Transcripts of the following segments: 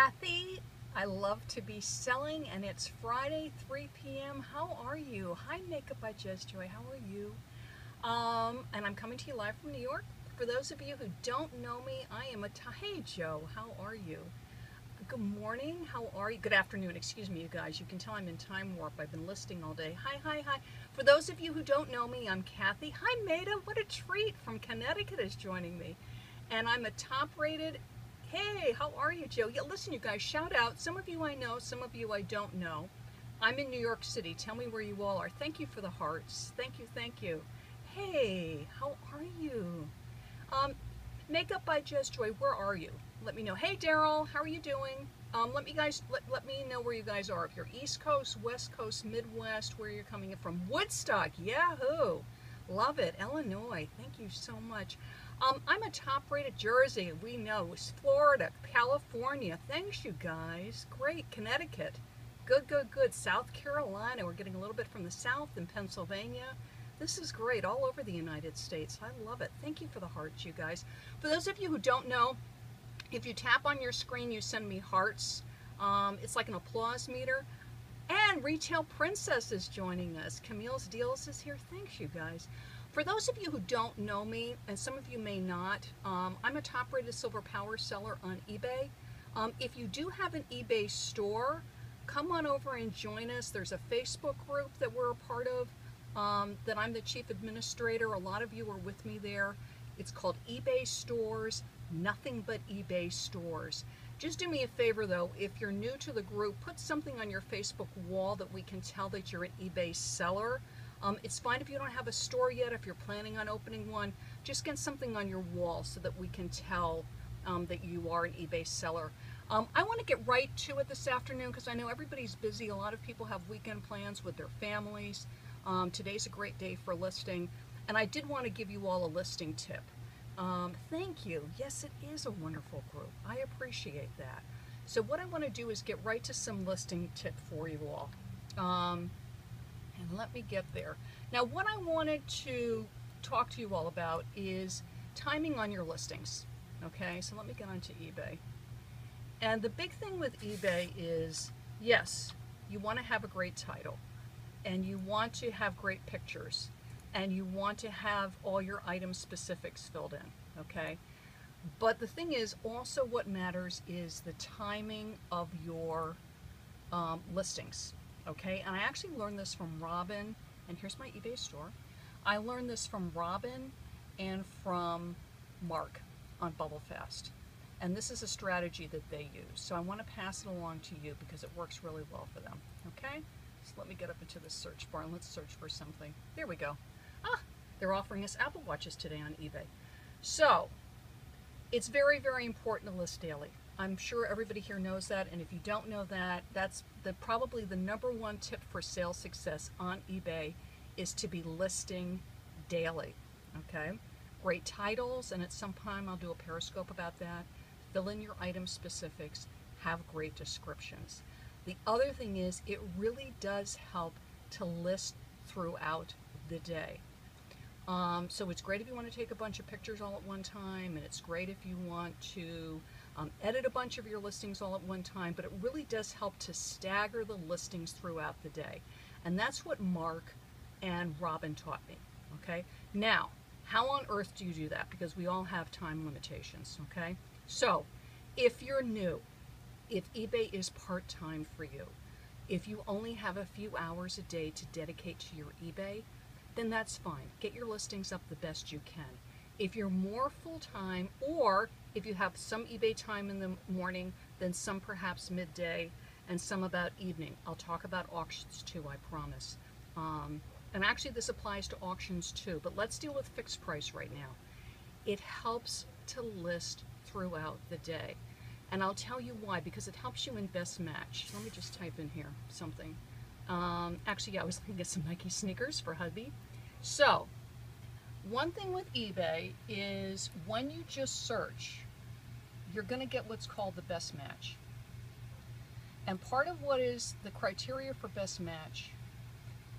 Kathy. I love to be selling, and it's Friday, 3 p.m. How are you? Hi, Makeup by Just Joy. How are you? And I'm coming to you live from New York. For those of you who don't know me, I am Hey, Joe. How are you? Good morning. How are you? Good afternoon. Excuse me, you guys. You can tell I'm in time warp. I've been listing all day. Hi, hi, hi. For those of you who don't know me, I'm Kathy. Hi, Maida. What a treat. From Connecticut is joining me. And I'm a top-rated. Hey, how are you, Joe? Yeah, listen, you guys, shout out. Some of you I know, some of you I don't know. I'm in New York City. Tell me where you all are. Thank you for the hearts. Thank you, thank you. Hey, how are you? Makeup by Just Joy, where are you? Let me know. Hey, Daryl, how are you doing? Let me know where you guys are. If you're East Coast, West Coast, Midwest, where you're coming in from. Woodstock, yahoo! Love it. Illinois, thank you so much. I'm a top-rated Jersey. We know. Florida, California. Thanks, you guys. Great. Connecticut. Good, good, good. South Carolina. We're getting a little bit from the south in Pennsylvania. This is great. All over the United States. I love it. Thank you for the hearts, you guys. For those of you who don't know, if you tap on your screen, you send me hearts. It's like an applause meter. And Retail Princess is joining us. Camille's Deals is here. Thanks, you guys. For those of you who don't know me, and some of you may not, I'm a top-rated silver power seller on eBay. If you do have an eBay store, come on over and join us. There's a Facebook group that we're a part of, that I'm the chief administrator. A lot of you are with me there. It's called eBay Stores, nothing but eBay Stores. Just do me a favor, though. If you're new to the group, put something on your Facebook wall that we can tell that you're an eBay seller. It's fine if you don't have a store yet. If you're planning on opening one, just get something on your wall so that we can tell that you are an eBay seller. I want to get right to it this afternoon because I know everybody's busy. A lot of people have weekend plans with their families. Today's a great day for listing, and I did want to give you all a listing tip. Thank you. Yes, it is a wonderful group. I appreciate that. So what I want to do is get right to some listing tip for you all. And let me get there. Now, what I wanted to talk to you all about is timing on your listings. Okay, so let me get onto eBay. And the big thing with eBay is, yes, you want to have a great title, and you want to have great pictures, and you want to have all your item specifics filled in, okay? But the thing is, also what matters is the timing of your listings, okay? And I actually learned this from Robin, and here's my eBay store. I learned this from Robin and from Mark on BubbleFast. And this is a strategy that they use. So I want to pass it along to you because it works really well for them, okay? So let me get up into the search bar and let's search for something. There we go. Ah, they're offering us Apple Watches today on eBay. So it's very, very important to list daily. I'm sure everybody here knows that, and if you don't know that, that's probably the #1 tip for sales success on eBay is to be listing daily, okay? Great titles, and at some time I'll do a periscope about that. Fill in your item specifics, have great descriptions. The other thing is it really does help to list throughout the day. So it's great if you want to take a bunch of pictures all at one time, and it's great if you want to edit a bunch of your listings all at one time, but it really does help to stagger the listings throughout the day. And that's what Mark and Robin taught me, okay? Now, how on earth do you do that? Because we all have time limitations, okay? So, if you're new, if eBay is part-time for you, if you only have a few hours a day to dedicate to your eBay, then that's fine. Get your listings up the best you can. If you're more full-time, or if you have some eBay time in the morning, then some perhaps midday, and some about evening. I'll talk about auctions too, I promise. And actually this applies to auctions too, but let's deal with fixed price right now. It helps to list throughout the day. And I'll tell you why, because it helps you in best match. Let me just type in here something. Actually, yeah, I was looking at some Nike sneakers for hubby. So, one thing with eBay is when you just search, you're going to get what's called the best match. And part of what is the criteria for best match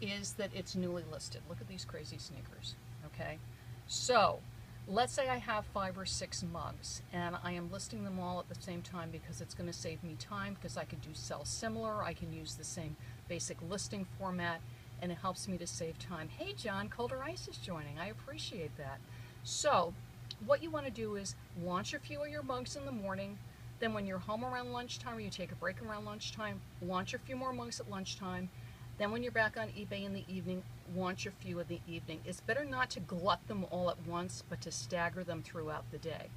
is that it's newly listed. Look at these crazy sneakers, okay? So, let's say I have 5 or 6 mugs and I am listing them all at the same time because it's going to save me time, because I could do sell similar, I can use the same basic listing format, and it helps me to save time. Hey John, Colder Ice is joining. I appreciate that. So what you want to do is launch a few of your mugs in the morning. Then when you're home around lunchtime, or you take a break around lunchtime, launch a few more mugs at lunchtime. Then when you're back on eBay in the evening, launch a few in the evening. It's better not to glut them all at once, but to stagger them throughout the day.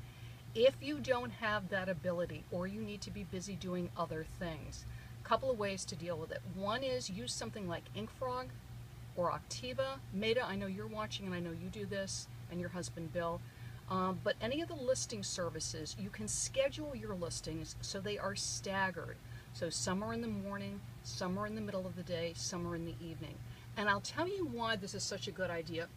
If you don't have that ability, or you need to be busy doing other things, a couple of ways to deal with it. One is use something like InkFrog or Octiva. Maida, I know you're watching and I know you do this, and your husband Bill. But any of the listing services, you can schedule your listings so they are staggered. So some are in the morning, some are in the middle of the day, some are in the evening. And I'll tell you why this is such a good idea.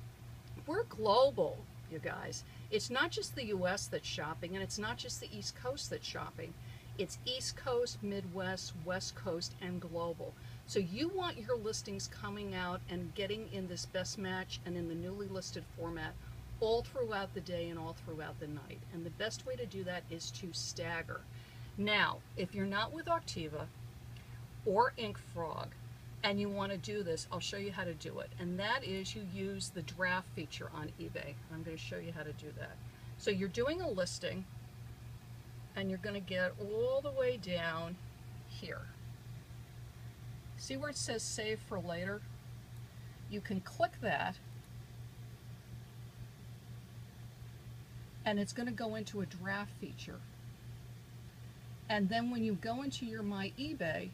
We're global, you guys. It's not just the US that's shopping, and it's not just the East Coast that's shopping. It's East Coast, Midwest, West Coast, and global. So you want your listings coming out and getting in this best match and in the newly listed format all throughout the day and all throughout the night. And the best way to do that is to stagger. Now, if you're not with Octiva or InkFrog and you want to do this, I'll show you how to do it. And that is, you use the draft feature on eBay. I'm going to show you how to do that. So you're doing a listing and you're going to get all the way down here. See where it says save for later? You can click that and it's going to go into a draft feature. And then when you go into your My eBay,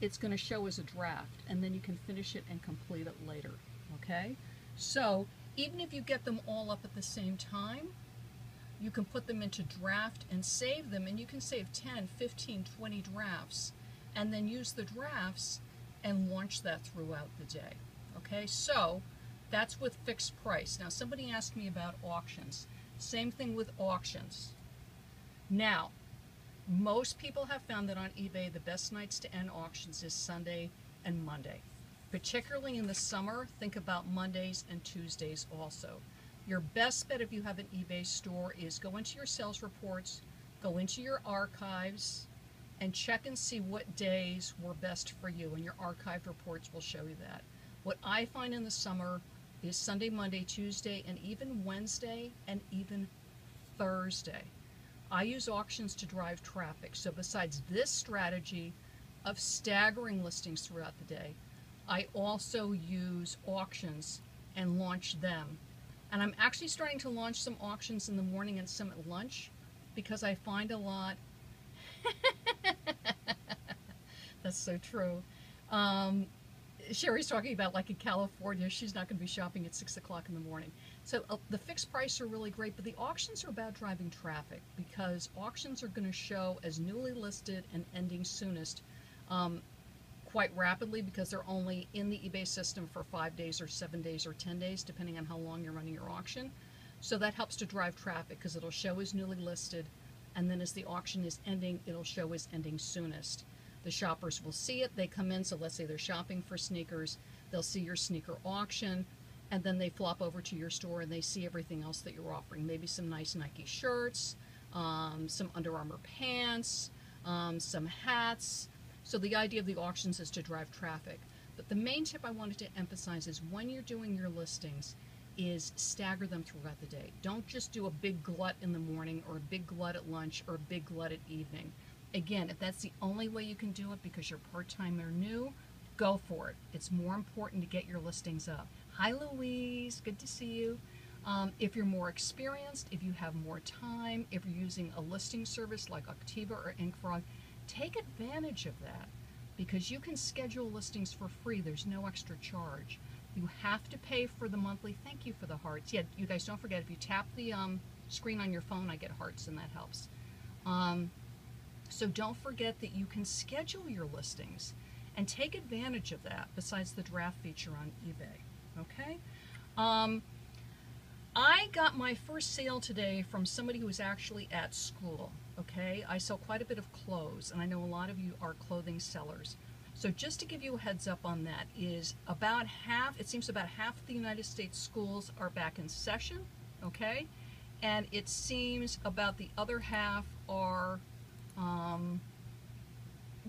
it's going to show as a draft, and then you can finish it and complete it later, okay? So even if you get them all up at the same time, you can put them into draft and save them, and you can save 10, 15, 20 drafts, and then use the drafts and launch that throughout the day, okay? So that's with fixed price. Now somebody asked me about auctions. Same thing with auctions. Now, most people have found that on eBay the best nights to end auctions is Sunday and Monday. Particularly in the summer, think about Mondays and Tuesdays also. Your best bet if you have an eBay store is go into your sales reports, go into your archives, and check and see what days were best for you, and your archived reports will show you that. What I find in the summer is Sunday, Monday, Tuesday, and even Wednesday, and even Thursday. I use auctions to drive traffic. So besides this strategy of staggering listings throughout the day, I also use auctions and launch them. And I'm actually starting to launch some auctions in the morning and some at lunch, because I find a lot. That's so true. Sherry's talking about, like in California, she's not going to be shopping at 6 o'clock in the morning. So the fixed price are really great, but the auctions are about driving traffic, because auctions are going to show as newly listed and ending soonest quite rapidly, because they're only in the eBay system for 5 days or 7 days or 10 days, depending on how long you're running your auction. So that helps to drive traffic, because it'll show as newly listed, and then as the auction is ending, it'll show as ending soonest. The shoppers will see it, they come in, so let's say they're shopping for sneakers, they'll see your sneaker auction, and then they flop over to your store and they see everything else that you're offering. Maybe some nice Nike shirts, some Under Armour pants, some hats. So the idea of the auctions is to drive traffic. But the main tip I wanted to emphasize is when you're doing your listings is stagger them throughout the day. Don't just do a big glut in the morning or a big glut at lunch or a big glut at evening. Again, if that's the only way you can do it because you're part-time or new, go for it. It's more important to get your listings up. Hi Louise, good to see you. If you're more experienced, if you have more time, if you're using a listing service like Octiva or InkFrog, take advantage of that, because you can schedule listings for free. There's no extra charge. You have to pay for the monthly. Thank you for the hearts. Yeah, you guys don't forget, if you tap the screen on your phone, I get hearts, and that helps. So don't forget that you can schedule your listings and take advantage of that besides the draft feature on eBay. Okay? I got my first sale today from somebody who was actually at school. Okay? I sell quite a bit of clothes, and I know a lot of you are clothing sellers. So just to give you a heads up on that, is about half, it seems about half of the United States schools are back in session, okay? And it seems about the other half are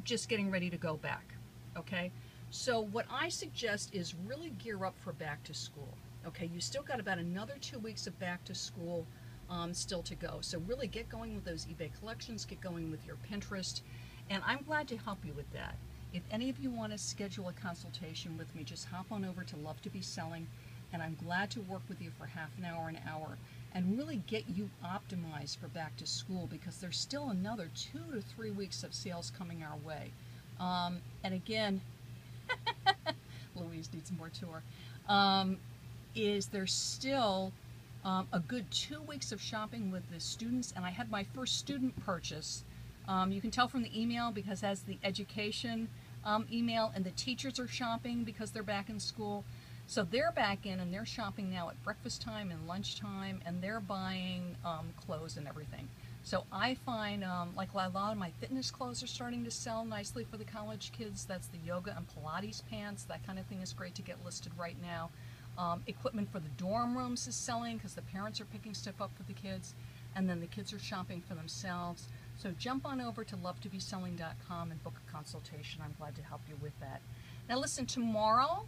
just getting ready to go back, okay? So what I suggest is really gear up for back to school, okay? You still got about another 2 weeks of back to school still to go. So really get going with those eBay collections, get going with your Pinterest, and I'm glad to help you with that. If any of you want to schedule a consultation with me, just hop on over to Love to Be Selling, and I'm glad to work with you for half an hour, and really get you optimized for back to school, because there's still another 2 to 3 weeks of sales coming our way. And again, Louise needs more tour, is there's still a good 2 weeks of shopping with the students, and I had my first student purchase. You can tell from the email because that's the education email, and the teachers are shopping because they're back in school. So they're back in and they're shopping now at breakfast time and lunchtime, and they're buying clothes and everything. So I find like a lot of my fitness clothes are starting to sell nicely for the college kids. That's the yoga and Pilates pants. That kind of thing is great to get listed right now. Equipment for the dorm rooms is selling because the parents are picking stuff up for the kids, and then the kids are shopping for themselves. So jump on over to lovetobeselling.com and book a consultation. I'm glad to help you with that. Now listen, tomorrow,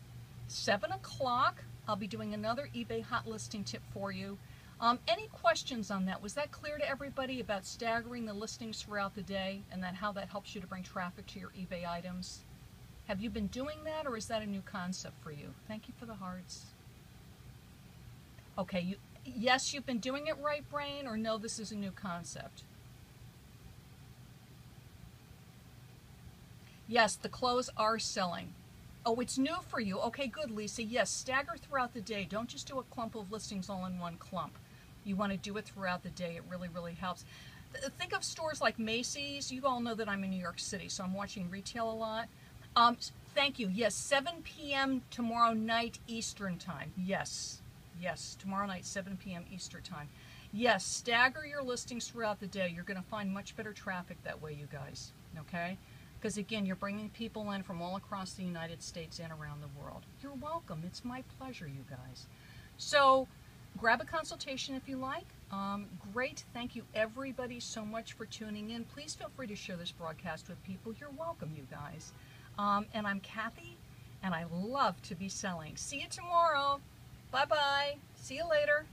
7 o'clock, I'll be doing another eBay hot listing tip for you. Any questions on that? Was that clear to everybody about staggering the listings throughout the day, and how that helps you to bring traffic to your eBay items? Have you been doing that, or is that a new concept for you? Thank you for the hearts. Okay, yes, you've been doing it right, brain, or no, this is a new concept? Yes, the clothes are selling. Oh, it's new for you. Okay, good, Lisa. Yes, stagger throughout the day. Don't just do a clump of listings all in one clump. You want to do it throughout the day. It really, really helps. Think of stores like Macy's. You all know that I'm in New York City, so I'm watching retail a lot. Thank you. Yes, 7 p.m. tomorrow night Eastern time. Yes, tomorrow night, 7 p.m. Eastern time. Yes, stagger your listings throughout the day. You're going to find much better traffic that way, you guys, okay? Because again, you're bringing people in from all across the United States and around the world. You're welcome. It's my pleasure, you guys. So grab a consultation if you like. Great. Thank you everybody so much for tuning in. Please feel free to share this broadcast with people. You're welcome, you guys. And I'm Kathy, and I love to be selling. See you tomorrow. Bye-bye. See you later.